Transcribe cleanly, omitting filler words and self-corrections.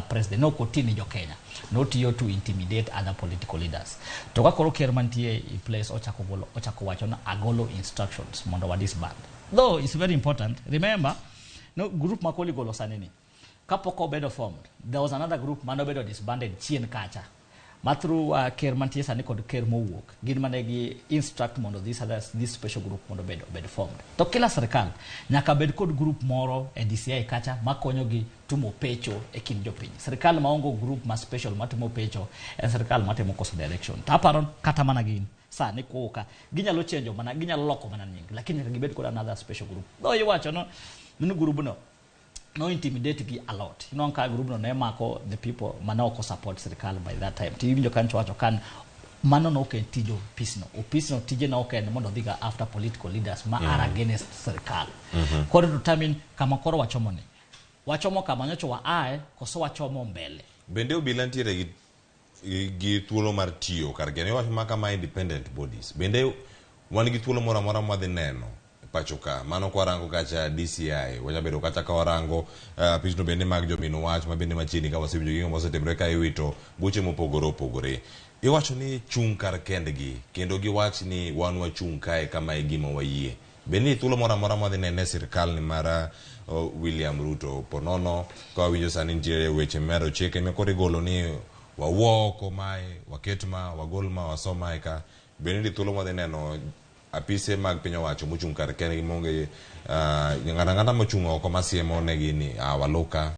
president no kotini jo Kenya no tiyo to intimidate other political leaders to ka koro ker mantie in place ochako wacho na agolo instructions mondo wa disband, though it's very important. Remember no group makoli golo sanini kapoko bedo formed, there was another group mano bedo disbanded chien kacha matru ker mantie sani kod ker mowuok gin manegi instruct mondo this special group mondo bedo formed. To kila sirkal nyaka bed kod group moro e DCI kacha makonyo gi tumo pecho e kind jopiny. Sirkal maongo group ma special matimo pecho en sirkal matimo koso direction. Taparon kata mana gin sani koka ginyalo chenjo mana ginyalo loko mana nying, lakini gibed kod another special group. Though iwacho no group no intimidate gi a lot. Ka group no ne mako the people manoko support sirkal by that time. Tiwinjo kan chwacho kan mano no ken tijo pisno tije no ken mondo dhiga after political leaders ma are against sirkal. Koro determine kama koro wachomo kama nyocho wa ae koso wachomo mbele. Bende obila ntiere gi thuolo mar tiyo kar gene wach ma kama independent bodies. Bende wan gi thuolo moro amora madhi neno pachoka mano kwa rango kacha DCI wacha bedo kacha ka warango pichno bende mag jomino wach ma bende machini ka wasewinjo gi mosetimre ka iwito buche mopogore iwacho ni chung kar kendgi kendo giwach ni wan wachung kae kama e gima wayie. Bende thuolo moro amora madhi nene sirkal ni mara William Ruto ponono ka winjo sani nitiere weche mero chike mekore golo ni wawoko mai waketma wagolma wasoma ka bende thuolo madhi neno apise mag piny owacho mochung' kar kendgi monge ng'ata mochung' oko masiemo negi ni waluka